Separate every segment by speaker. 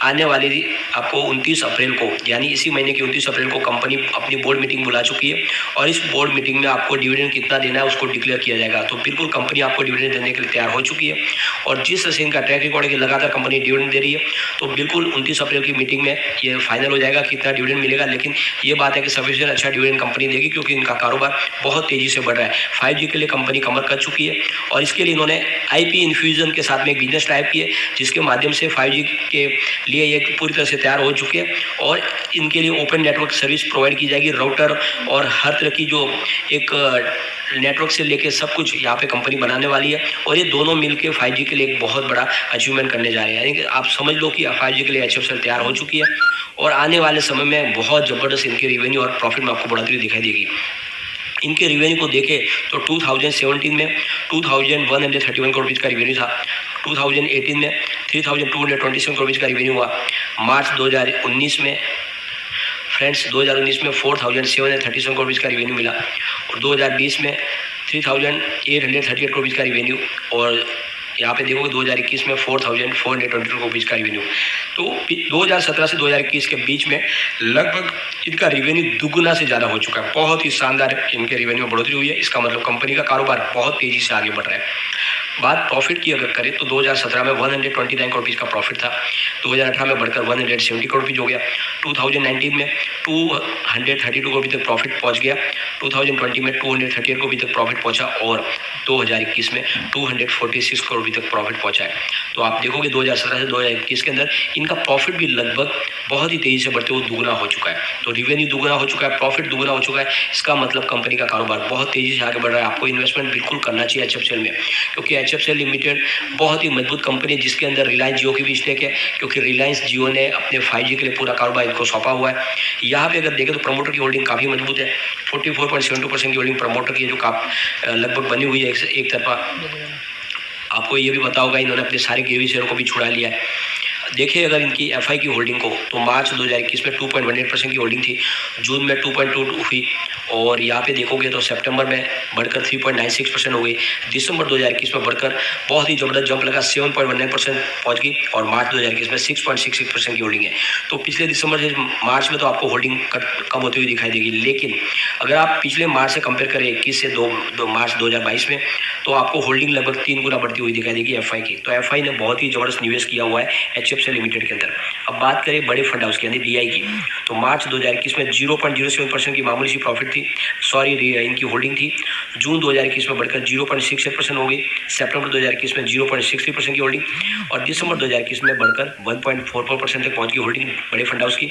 Speaker 1: आने वाली आपको 29 अप्रैल को, यानी इसी महीने की 29 अप्रैल को कंपनी अपनी बोर्ड मीटिंग बुला चुकी है और इस बोर्ड मीटिंग में आपको डिविडेंड कितना देना है उसको डिक्लेयर किया जाएगा। तो बिल्कुल कंपनी आपको डिविडेंड देने के लिए तैयार हो चुकी है और जिस तरह से इनका ट्रैक रिकॉर्ड है कि लगातार कंपनी डिविडेंड दे रही है, तो बिल्कुल 29 अप्रैल की मीटिंग में ये फाइनल हो जाएगा कितना डिविडेंड मिलेगा। लेकिन ये बात है कि सफिशिएंट अच्छा डिविडेंड कंपनी देगी क्योंकि इनका कारोबार बहुत तेजी से बढ़ रहा है। 5G के लिए कंपनी कमर कर चुकी है और इसके लिए इन्होंने IP इन्फ्यूजन के साथ में एक बिजनेस टाइप की है जिसके माध्यम से 5G के लिए ये पूरी तरह से तैयार हो चुके हैं और इनके लिए ओपन नेटवर्क सर्विस प्रोवाइड की जाएगी। राउटर और हर तरह की जो एक नेटवर्क से लेके सब कुछ यहाँ पे कंपनी बनाने वाली है और ये दोनों मिलके 5G के लिए एक बहुत बड़ा अचीवमेंट करने जा रहे हैं। यानी कि आप समझ लो कि 5G के लिए HFCL तैयार हो चुकी है और आने वाले समय में बहुत ज़बरदस्त इनकी रेवेन्यू और प्रॉफिट में आपको बढ़ोतरी दिखाई देगी। इनके रेवेन्यू को देखें तो 2017 में 2131 करोड़ रुपीज़ का रेवेन्यू था। 2018 में 3227 करोड़ रुपीज़ का रेवेन्यू हुआ। मार्च 2019 में फ्रेंड्स 2019 में 4737 करोड़ रुपीज़ का रेवेन्यू मिला और 2020 में 3838 करोड़ रुपीज़ का रेवेन्यू और यहाँ पे देखोगे 2021 में 4422 करोड़ रुपीज़ का रेवेन्यू। तो 2017 से 2021 के बीच में लगभग इनका रेवेन्यू दुगुना से ज़्यादा हो चुका है। बहुत ही शानदार इनके रेवेन्यू में बढ़ोतरी हुई है। इसका मतलब कंपनी का कारोबार बहुत तेज़ी से आगे बढ़ रहा है। बात प्रॉफिट की अगर करें तो 2017 में 129 करोड़ रुपीज़ का प्रॉफिट था। 2018 में बढ़कर 170 करोड़ रुपीज़ हो गया। 2019 में 232 करोड़ रुपये तक प्रॉफिट पहुंच गया। 2020 में 238 करोड़ रुपये तक प्रॉफिट पहुंचा और 2021 में 246 करोड़ रुपये तक प्रॉफिट पहुंचा है। तो आप देखोगे 2017 से 2021 के अंदर इनका प्रॉफिट भी लगभग बहुत ही तेज़ी से बढ़ते हुए दुगुना हो चुका है। तो रेवेन्यू दुगुना हो चुका है, प्रॉफिट दुगुना हो चुका है। इसका मतलब कंपनी का कारोबार बहुत तेज़ी से आगे बढ़ रहा है। आपको इन्वेस्टमेंट बिल्कुल करना चाहिए HFCL में क्योंकि HFCL लिमिटेड बहुत ही मजबूत कंपनी है जिसके अंदर रिलायंस जियो की भी स्टेक है क्योंकि रिलायंस जियो ने अपने 5G के लिए पूरा कारोबार इनको सौंपा हुआ है। यहाँ पे अगर देखें तो प्रमोटर की होल्डिंग काफ़ी मजबूत है। 44.72% की होल्डिंग प्रमोटर की है जो लगभग बनी हुई है एक तरफा। आपको ये भी पता होगा इन्होंने अपने सारे गिरवी शेयर को भी छुड़ा लिया है। देखिए अगर इनकी FI की होल्डिंग को तो मार्च 2021 में 2.18% की होल्डिंग थी, जून में 2.22 हुई और यहाँ पे देखोगे तो सितंबर में बढ़कर 3.96% हो गई। दिसंबर 2021 में बढ़कर बहुत ही ज़बरदस्त जंप लगा 7.19% पहुँच गई और मार्च 2021 में 6.66% की होल्डिंग है। तो पिछले दिसंबर से मार्च में तो आपको होल्डिंग कम होती हुई दिखाई देगी, लेकिन अगर आप पिछले मार्च से कंपेयर करें 21 से 2 मार्च 2022 में तो आपको होल्डिंग लगभग 3 गुना बढ़ती हुई दिखाई देगी FI की। तो FI ने बहुत ही ज़बरदस्त निवेश किया हुआ है HFCL लिमिटेड के अंदर। अब बात करें बड़े फंड हाउस की यानी DI की, तो मार्च 2021 में 0.07% की मामूली सी प्रॉफिट थी, इनकी होल्डिंग थी। जून 2021 में बढ़कर 0.68% हो गई। सितंबर 2021 में 0.63% की होल्डिंग और दिसंबर 2021 में बढ़कर 1.44% तक पहुंच गई होल्डिंग बड़े फंड हाउस की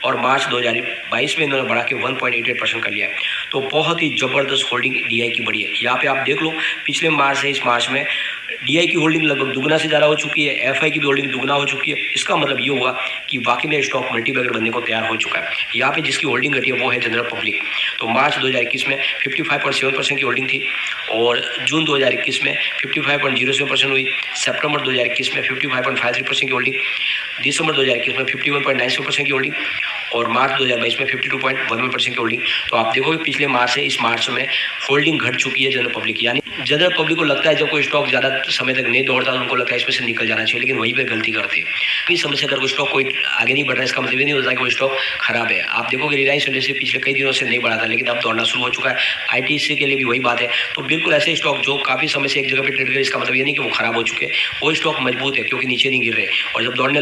Speaker 1: और मार्च 2022 में इन्होंने बढ़ा के 1.88% कर लिया है। तो बहुत ही ज़बरदस्त होल्डिंग DI की बढ़ी है। यहाँ पे आप देख लो पिछले मार्च से इस मार्च में DI की होल्डिंग लगभग दुगुना से ज़्यादा हो चुकी है, FI की भी होल्डिंग दुगुना हो चुकी है। इसका मतलब ये हुआ कि वाकई में स्टॉक मल्टीबैगर बनने को तैयार हो चुका है। यहाँ पे जिसकी होल्डिंग घटी है वो है जनरल पब्लिक। तो मार्च 2021 में 55.7% की होल्डिंग थी और जून 2021 में 55.07% हुई। सितंबर 2021 में 55.53% की होल्डिंग, दिसंबर 2021 में 51.97% की होल्डिंग और मार्च 2022 में 52.11% की होल्डिंग। तो आप देखोगे पिछले मार्च से इस मार्च में होल्डिंग घट चुकी है जनरल पब्लिक की। यानी जनरल पब्लिक को लगता है जब कोई स्टॉक ज़्यादा समय तक नहीं दौड़ता तो उनको लगता है इसमें से निकल जाना चाहिए, लेकिन वहीं पर गलती करते हैं। इस समय से अगर कोई स्टॉक कोई आगे नहीं बढ़ रहा है इसका मतलब ये नहीं होता कि वो स्टॉक खराब है। आप देखोगे रिलायंस इंडस्ट्री पिछले कई दिनों से नहीं बढ़ा था लेकिन अब दौड़ना शुरू हो चुका है। ITC के लिए भी वही बात है। तो बिल्कुल ऐसे स्टॉक जो काफ़ी समय से एक जगह पर ट्रेड करे इसका मतलब ये नहीं कि वो खराब हो चुके हैं, वो स्टॉक मजबूत है क्योंकि नीचे नहीं गिर रहे और जब दौड़ने